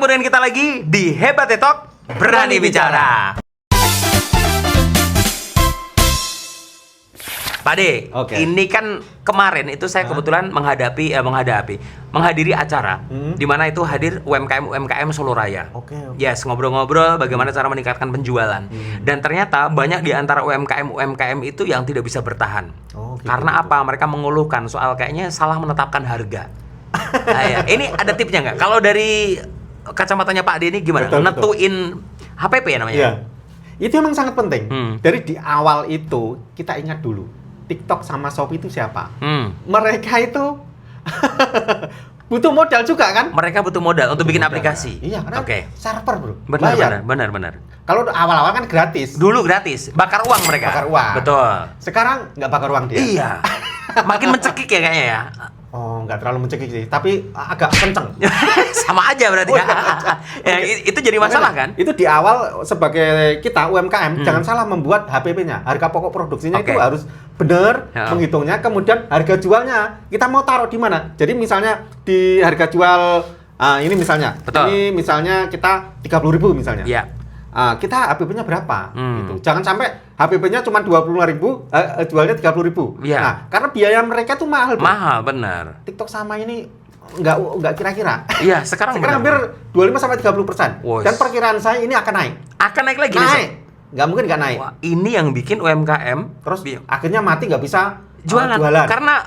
Ketemu dengan kita lagi di Hebat Talk, Berani Bicara. Pak De, ini kan kemarin itu saya kebetulan menghadiri acara di mana itu hadir UMKM Solo Raya. Yes, ngobrol-ngobrol bagaimana cara meningkatkan penjualan. Dan ternyata banyak di antara UMKM itu yang tidak bisa bertahan. Karena apa? Mereka mengeluhkan soal kayaknya salah menetapkan harga. Nah, ya. Ini ada tipsnya nggak? Kalau dari kacamatanya Pak De ini gimana? Netuin HPP ya namanya? Iya. Itu memang sangat penting. Dari di awal itu kita ingat dulu TikTok sama Shopee itu siapa? Mereka itu butuh modal juga kan? Mereka butuh modal untuk bikin aplikasi. Iya, karena server bro. Benar. Kalau awal-awal kan gratis. Dulu gratis, bakar uang mereka. Bakar uang. Betul. Sekarang nggak bakar uang dia. Iya. Makin mencekik ya kayaknya ya. Oh, nggak terlalu mencekik sih, tapi agak kenceng. Sama aja berarti ya. Ya, itu jadi masalah kan? Itu di awal sebagai kita UMKM jangan salah membuat HPP-nya, harga pokok produksinya itu harus benar menghitungnya. Kemudian harga jualnya kita mau taruh di mana? Jadi misalnya di harga jual ini misalnya, ini misalnya kita 30.000 misalnya. Iya. Kita HPP-nya berapa? Gitu. Jangan sampai HPP-nya cuma 25.000, jualnya 30.000. Yeah. Nah, karena biaya mereka tuh mahal. Mahal, benar. TikTok sama ini nggak kira-kira. Iya, sekarang hampir 25-30%. Dan perkiraan saya ini akan naik. Akan naik lagi? Naik. Nggak mungkin nggak naik. Wah, ini yang bikin UMKM terus akhirnya mati nggak bisa jualan. Karena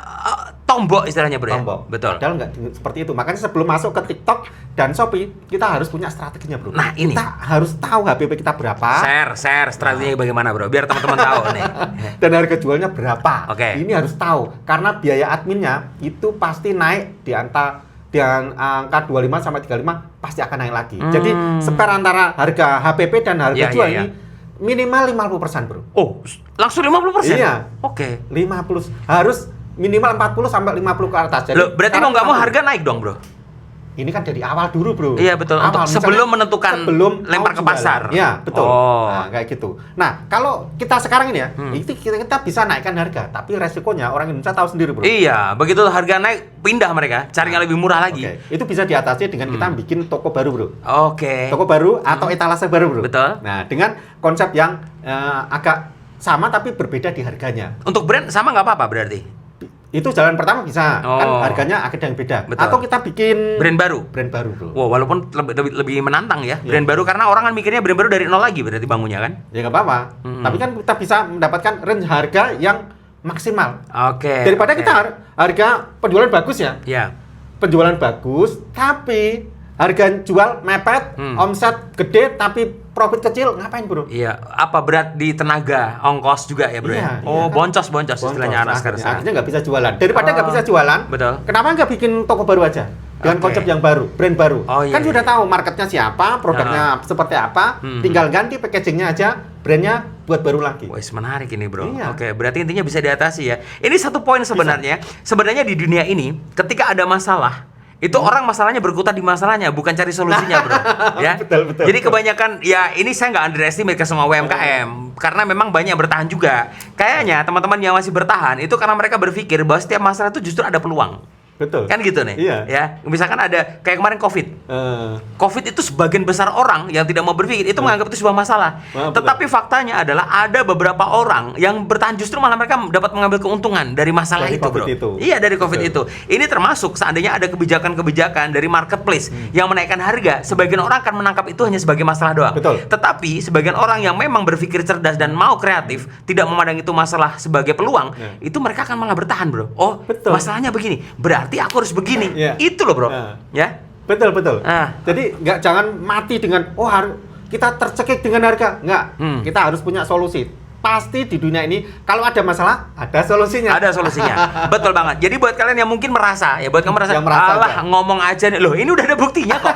tombok istilahnya bro. Tombok. Betul. Padahal nggak seperti itu. Makanya sebelum masuk ke TikTok dan Shopee, kita harus punya strateginya bro. Nah ini. Kita harus tahu HPP kita berapa. Share strateginya bagaimana bro, biar teman-teman tahu nih. Dan harga jualnya berapa. Oke. Ini harus tahu. Karena biaya adminnya itu pasti naik di angka 25-35 pasti akan naik lagi. Jadi spare antara harga HPP dan harga jual ini minimal 50% bro. Oh, langsung 50%? Iya. Oke. 50. Harus minimal 40-50 ke atas. Jadi berarti mau nggak mau harga naik dong bro? Ini kan dari awal dulu bro. Iya betul. Untuk sebelum menentukan lempar ke pasar. Iya betul. Nah, kayak gitu. Nah kalau kita sekarang ini ya, itu kita bisa naikkan harga. Tapi resikonya orang Indonesia tahu sendiri bro. Iya. Begitu harga naik, pindah mereka. Cari yang lebih murah lagi. Itu bisa diatasi dengan kita bikin toko baru bro. Oke. Toko baru atau etalase baru bro. Betul. Nah dengan konsep yang agak sama tapi berbeda di harganya. Untuk brand sama nggak apa-apa berarti? Itu jalan pertama bisa, kan harganya ada yang beda. Betul. Atau kita bikin brand baru bro. Wow, walaupun lebih menantang ya, brand baru karena orang kan mikirnya brand baru dari nol lagi berarti bangunnya kan? Ya nggak apa-apa. Tapi kan kita bisa mendapatkan range harga yang maksimal. Daripada kita harga penjualan bagus ya. Iya. Penjualan bagus, tapi harga jual mepet, omset gede tapi profit kecil, ngapain bro? Iya, apa berat di tenaga, ongkos juga ya bro? Iya, kan? Boncos istilahnya anak sekarang. Akhirnya nggak bisa jualan. Daripada nggak bisa jualan, betul. Kenapa nggak bikin toko baru aja? Dengan konsep yang baru, brand baru. Kan sudah tahu marketnya siapa, produknya seperti apa, tinggal ganti packagingnya aja, brandnya buat baru lagi. Wah, menarik ini bro. Oke, berarti intinya bisa diatasi ya. Ini satu poin sebenarnya. Sebenarnya di dunia ini, ketika ada masalah, itu orang masalahnya berkutat di masalahnya, bukan cari solusinya bro. Ya. Betul. Jadi kebanyakan ya ini saya nggak underestimate ke semua UMKM karena memang banyak bertahan juga. Kayaknya teman-teman yang masih bertahan itu karena mereka berpikir bahwa setiap masalah itu justru ada peluang. Betul. Kan gitu nih. Iya. Ya, misalkan ada kayak kemarin COVID. COVID itu sebagian besar orang yang tidak mau berpikir itu menganggap itu sebuah masalah. Tetapi faktanya adalah ada beberapa orang yang bertahan justru malah mereka dapat mengambil keuntungan dari masalah dari itu, bro. Iya, dari COVID itu. Ini termasuk seandainya ada kebijakan-kebijakan dari marketplace yang menaikkan harga, sebagian orang akan menangkap itu hanya sebagai masalah doang. Betul. Tetapi sebagian orang yang memang berpikir cerdas dan mau kreatif, tidak memandang itu masalah sebagai peluang, itu mereka akan malah bertahan, bro. Oh, masalahnya begini. Berarti aku harus begini. Itu loh bro. Ya. Betul. Jadi jangan mati dengan kita tercekik dengan harga. Enggak. Kita harus punya solusi. Pasti di dunia ini kalau ada masalah ada solusinya. Ada solusinya. Betul banget. Jadi buat kalian yang mungkin merasa ya, buat kamu merasa alah ngomong aja nih. Loh, ini udah ada buktinya kok.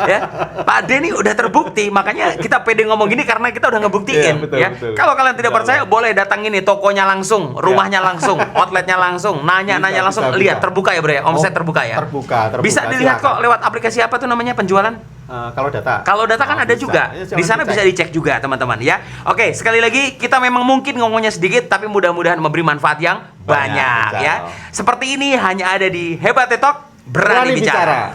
Ya. Pak De nih udah terbukti. Makanya kita pede ngomong gini karena kita udah ngebuktiin ya. Kalau kalian tidak percaya boleh datangin nih tokonya langsung, rumahnya langsung, outletnya langsung, nanya langsung, lihat terbuka ya bro ya. Omset terbuka ya. Terbuka. Bisa dilihat kok lewat aplikasi apa tuh namanya penjualan? Kalau data kan ada juga. Di sana bisa dicek juga teman-teman ya. Oke, sekali lagi kita memang mungkin ngomongnya sedikit tapi mudah-mudahan memberi manfaat yang banyak ya. Seperti ini hanya ada di Hebat Talk, Berani Bicara.